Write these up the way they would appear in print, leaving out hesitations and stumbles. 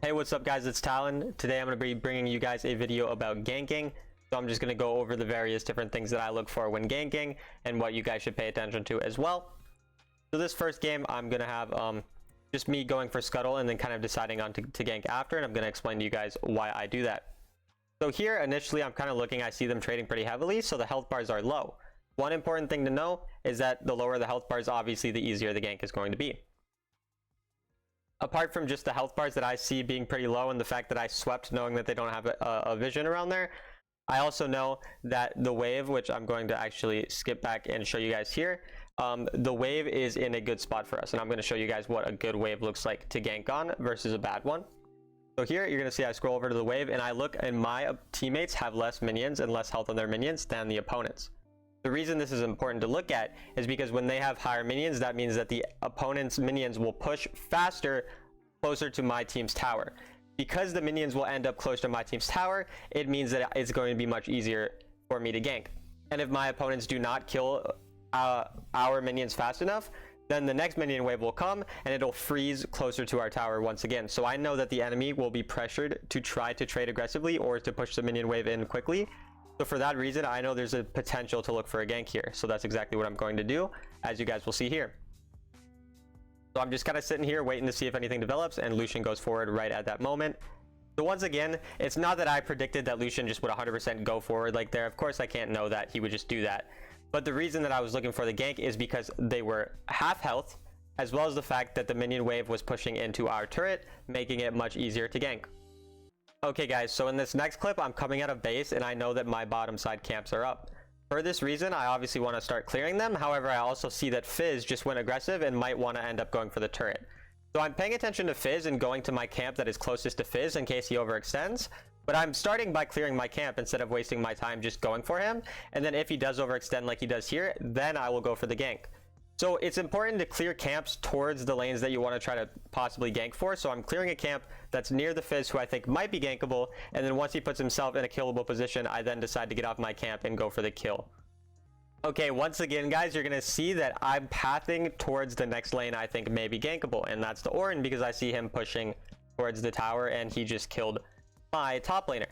Hey, what's up guys, it's Talon. Today I'm going to be bringing you guys a video about ganking. So I'm just going to go over the various different things that I look for when ganking and what you guys should pay attention to as well. So this first game I'm going to have just me going for scuttle and then kind of deciding on to gank after, and I'm going to explain to you guys why I do that. So here initially I'm kind of looking, I see them trading pretty heavily, so the health bars are low. One important thing to know is that the lower the health bars, obviously the easier the gank is going to be. Apart from just the health bars that I see being pretty low and the fact that I swept knowing that they don't have a vision around there, I also know that the wave, which I'm going to actually skip back and show you guys here, the wave is in a good spot for us, and I'm going to show you guys what a good wave looks like to gank on versus a bad one. So here you're going to see I scroll over to the wave and I look, and my teammates have less minions and less health on their minions than the opponents. The reason this is important to look at is because when they have higher minions, that means that the opponent's minions will push faster closer to my team's tower. Because the minions will end up close to my team's tower, it means that it's going to be much easier for me to gank. And if my opponents do not kill our minions fast enough, then the next minion wave will come and it'll freeze closer to our tower once again. So I know that the enemy will be pressured to try to trade aggressively or to push the minion wave in quickly. So for that reason, I know there's a potential to look for a gank here. So that's exactly what I'm going to do, as you guys will see here. So I'm just kind of sitting here waiting to see if anything develops, and Lucian goes forward right at that moment. So once again, it's not that I predicted that Lucian just would 100% go forward like there. Of course, I can't know that he would just do that. But the reason that I was looking for the gank is because they were half health, as well as the fact that the minion wave was pushing into our turret, making it much easier to gank. Okay guys, so in this next clip, I'm coming out of base and I know that my bottom side camps are up. For this reason, I obviously want to start clearing them. However, I also see that Fizz just went aggressive and might want to end up going for the turret. So I'm paying attention to Fizz and going to my camp that is closest to Fizz in case he overextends. But I'm starting by clearing my camp instead of wasting my time just going for him. And then if he does overextend like he does here, then I will go for the gank. So it's important to clear camps towards the lanes that you want to try to possibly gank for. So I'm clearing a camp that's near the Fizz, who I think might be gankable. And then once he puts himself in a killable position, I then decide to get off my camp and go for the kill. Okay, once again, guys, you're going to see that I'm pathing towards the next lane I think may be gankable. And that's the Ornn, because I see him pushing towards the tower and he just killed my top laner.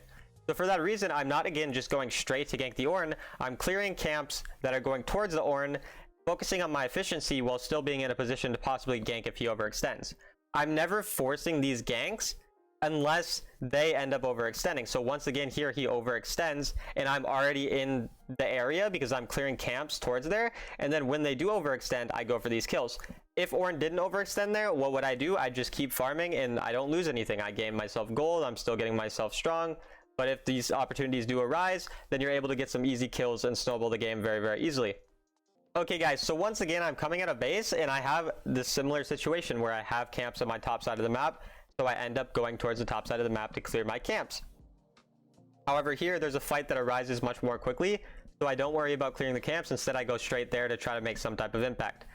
So for that reason, I'm not, again, just going straight to gank the Ornn. I'm clearing camps that are going towards the Ornn, focusing on my efficiency while still being in a position to possibly gank if he overextends. I'm never forcing these ganks unless they end up overextending. So once again, here he overextends and I'm already in the area because I'm clearing camps towards there. And then when they do overextend, I go for these kills. If Ornn didn't overextend there, what would I do? I just keep farming and I don't lose anything. I gain myself gold. I'm still getting myself strong. But if these opportunities do arise, then you're able to get some easy kills and snowball the game very, very easily. Okay guys, so once again, I'm coming out of base and I have this similar situation where I have camps on my top side of the map. So I end up going towards the top side of the map to clear my camps. However, here there's a fight that arises much more quickly. So I don't worry about clearing the camps. Instead, I go straight there to try to make some type of impact.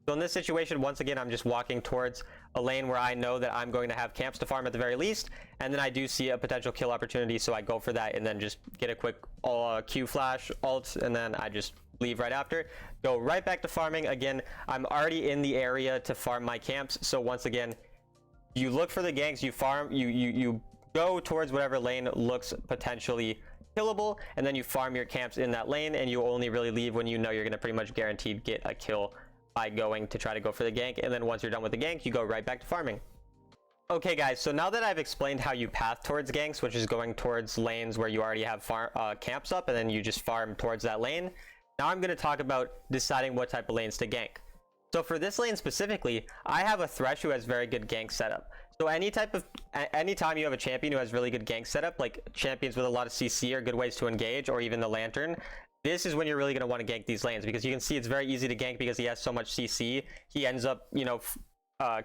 So in this situation, once again, I'm just walking towards a lane where I know that I'm going to have camps to farm at the very least. And then I do see a potential kill opportunity. So I go for that and then just get a quick Q flash, ult, and then I just leave right after. Go right back to farming. Again, I'm already in the area to farm my camps. So once again, you look for the ganks, you farm, you go towards whatever lane looks potentially killable, and then you farm your camps in that lane, and you only really leave when you know you're going to pretty much guaranteed get a kill by going to try to go for the gank. And then once you're done with the gank, you go right back to farming. Okay guys, so now that I've explained how you path towards ganks, which is going towards lanes where you already have camps up and then you just farm towards that lane, now I'm going to talk about deciding what type of lanes to gank. So for this lane specifically, I have a Thresh who has very good gank setup. So anytime you have a champion who has really good gank setup, like champions with a lot of CC are good ways to engage, or even the Lantern, this is when you're really going to want to gank these lanes, because you can see it's very easy to gank because he has so much CC. He ends up, you know,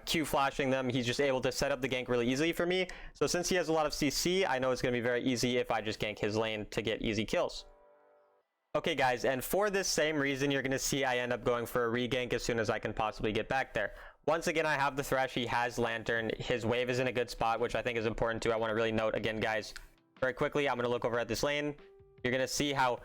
Q flashing them. He's just able to set up the gank really easily for me. So since he has a lot of CC, I know it's going to be very easy if I just gank his lane to get easy kills. Okay guys, and for this same reason, you're going to see I end up going for a regank as soon as I can possibly get back there. Once again, I have the Thresh. He has Lantern. His wave is in a good spot, which I think is important too. I want to really note again, guys, very quickly, I'm going to look over at this lane. You're going to see how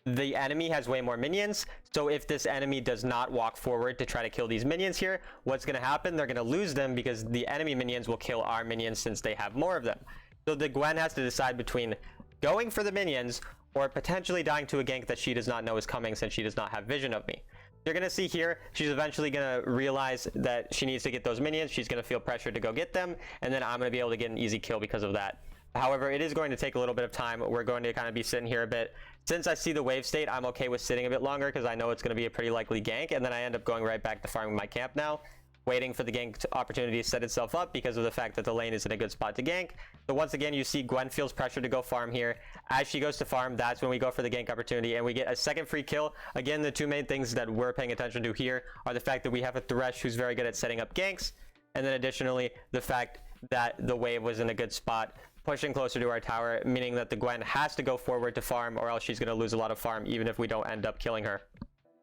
the enemy has way more minions. So if this enemy does not walk forward to try to kill these minions here, what's going to happen? They're going to lose them because the enemy minions will kill our minions since they have more of them. So the Gwen has to decide between going for the minions or potentially dying to a gank that she does not know is coming since she does not have vision of me. You're going to see here, she's eventually going to realize that she needs to get those minions. She's going to feel pressure to go get them, and then I'm going to be able to get an easy kill because of that. However, it is going to take a little bit of time. We're going to kind of be sitting here a bit. Since I see the wave state, I'm okay with sitting a bit longer because I know it's going to be a pretty likely gank, and then I end up going right back to farming my camp now, waiting for the gank opportunity to set itself up because of the fact that the lane is in a good spot to gank. So once again, you see Gwen feels pressure to go farm here. As she goes to farm, that's when we go for the gank opportunity, and we get a second free kill. Again, the two main things that we're paying attention to here are the fact that we have a Thresh who's very good at setting up ganks, and then additionally, the fact that the wave was in a good spot, pushing closer to our tower, meaning that the Gwen has to go forward to farm or else she's going to lose a lot of farm even if we don't end up killing her.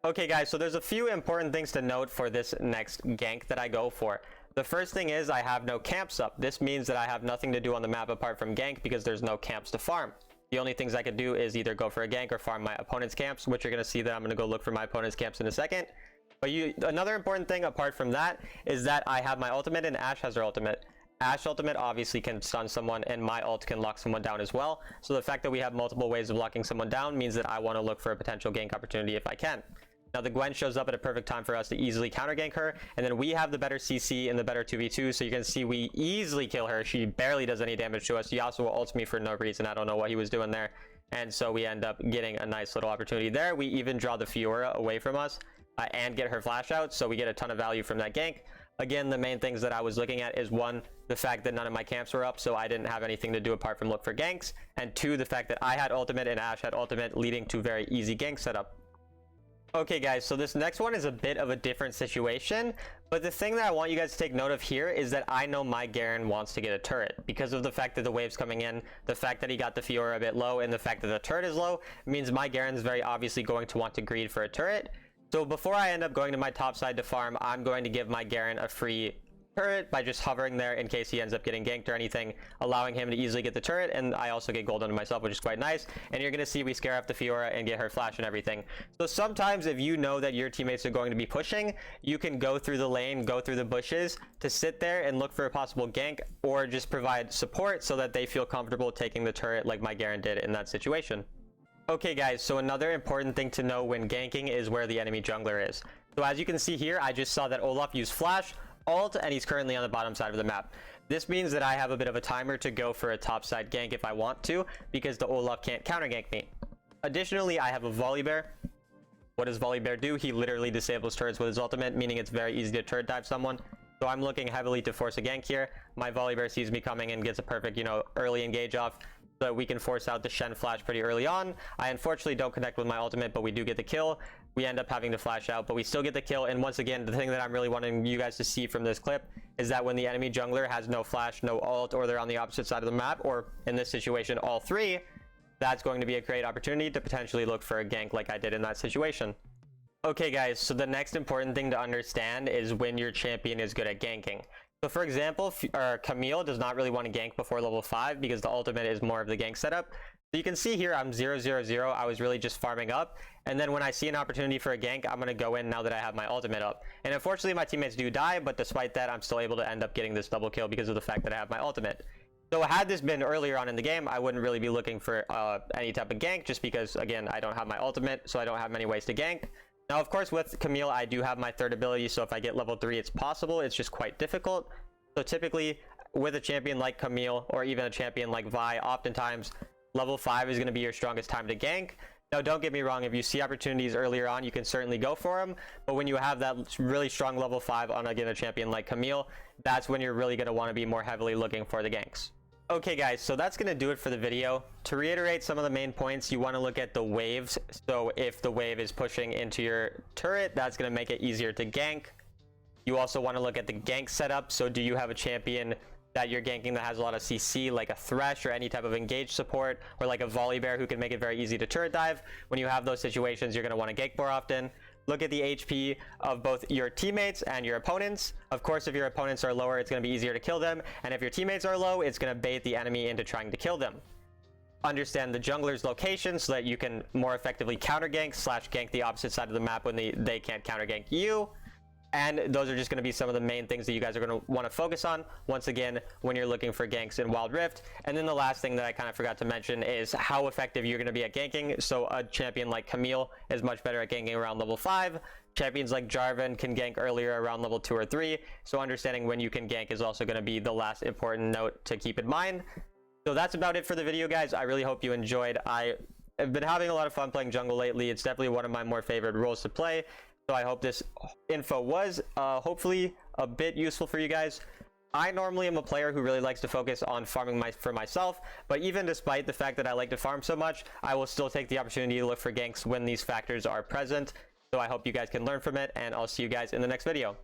Okay guys, so there's a few important things to note for this next gank that I go for. The first thing is I have no camps up. This means that I have nothing to do on the map apart from gank because there's no camps to farm. The only things I could do is either go for a gank or farm my opponent's camps, which you're going to see that I'm going to go look for my opponent's camps in a second. But another important thing apart from that is that I have my ultimate and Ashe has her ultimate. Ashe ultimate obviously can stun someone, and my ult can lock someone down as well. So the fact that we have multiple ways of locking someone down means that I want to look for a potential gank opportunity if I can. Now the Gwen shows up at a perfect time for us to easily counter gank her, and then we have the better CC and the better 2v2, so you can see we easily kill her. She barely does any damage to us. Yasuo ults me for no reason. I don't know what he was doing there, and so we end up getting a nice little opportunity there. We even draw the Fiora away from us and get her flash out, so we get a ton of value from that gank. Again, the main things that I was looking at is one, the fact that none of my camps were up, so I didn't have anything to do apart from look for ganks, and two, the fact that I had ultimate and Ashe had ultimate, leading to very easy gank setup. Okay guys, so this next one is a bit of a different situation, but the thing that I want you guys to take note of here is that I know my Garen wants to get a turret because of the fact that the wave's coming in, the fact that he got the Fiora a bit low, and the fact that the turret is low means my Garen's very obviously going to want to greed for a turret. So before I end up going to my top side to farm, I'm going to give my Garen a free turret by just hovering there in case he ends up getting ganked or anything, allowing him to easily get the turret, and I also get gold under myself, which is quite nice. And you're going to see we scare off the Fiora and get her flash and everything. So sometimes if you know that your teammates are going to be pushing, you can go through the lane, go through the bushes to sit there and look for a possible gank, or just provide support so that they feel comfortable taking the turret like my Garen did in that situation. Okay guys, so another important thing to know when ganking is where the enemy jungler is. So as you can see here, I just saw that Olaf used flash, ult, and he's currently on the bottom side of the map. This means that I have a bit of a timer to go for a top side gank if I want to, because the Olaf can't counter gank me. Additionally, I have a Volibear. What does Volibear do? He literally disables turrets with his ultimate, meaning it's very easy to turret dive someone. So I'm looking heavily to force a gank here. My Volibear sees me coming and gets a perfect, early engage off, so that we can force out the Shen flash pretty early on. I unfortunately don't connect with my ultimate, but we do get the kill. We end up having to flash out, but we still get the kill. And once again, the thing that I'm really wanting you guys to see from this clip is that when the enemy jungler has no flash, no ult, or they're on the opposite side of the map, or in this situation, all three, that's going to be a great opportunity to potentially look for a gank like I did in that situation. Okay guys, so the next important thing to understand is when your champion is good at ganking. So for example, Camille does not really want to gank before level 5 because the ultimate is more of the gank setup. So you can see here I'm 0-0-0. I was really just farming up, and then when I see an opportunity for a gank, I'm going to go in now that I have my ultimate up. And unfortunately my teammates do die, but despite that I'm still able to end up getting this double kill because of the fact that I have my ultimate. So had this been earlier on in the game, I wouldn't really be looking for any type of gank, just because again I don't have my ultimate, so I don't have many ways to gank. Now, of course, with Camille, I do have my third ability, so if I get level 3, it's possible. It's just quite difficult. So typically, with a champion like Camille, or even a champion like Vi, oftentimes, level 5 is going to be your strongest time to gank. Now, don't get me wrong, if you see opportunities earlier on, you can certainly go for them. But when you have that really strong level 5 on, again, a champion like Camille, that's when you're really going to want to be more heavily looking for the ganks. Okay guys, so that's going to do it for the video. To reiterate some of the main points, you want to look at the waves. So if the wave is pushing into your turret, that's going to make it easier to gank. You also want to look at the gank setup. So do you have a champion that you're ganking that has a lot of CC, like a Thresh or any type of engage support, or like a Volibear who can make it very easy to turret dive? When you have those situations, you're going to want to gank more often. Look at the HP of both your teammates and your opponents. Of course, if your opponents are lower, it's going to be easier to kill them. And if your teammates are low, it's going to bait the enemy into trying to kill them. understand the jungler's location so that you can more effectively counter gank / gank the opposite side of the map when they can't counter gank you. And those are just going to be some of the main things that you guys are going to want to focus on, once again, when you're looking for ganks in Wild Rift. And then the last thing that I kind of forgot to mention is how effective you're going to be at ganking. So a champion like Camille is much better at ganking around level 5. Champions like Jarvan can gank earlier around level 2 or 3. So understanding when you can gank is also going to be the last important note to keep in mind. So that's about it for the video, guys. I really hope you enjoyed. I have been having a lot of fun playing jungle lately. It's definitely one of my more favorite roles to play. So I hope this info was hopefully a bit useful for you guys. I normally am a player who really likes to focus on farming for myself, but even despite the fact that I like to farm so much, I will still take the opportunity to look for ganks when these factors are present. So I hope you guys can learn from it, and I'll see you guys in the next video.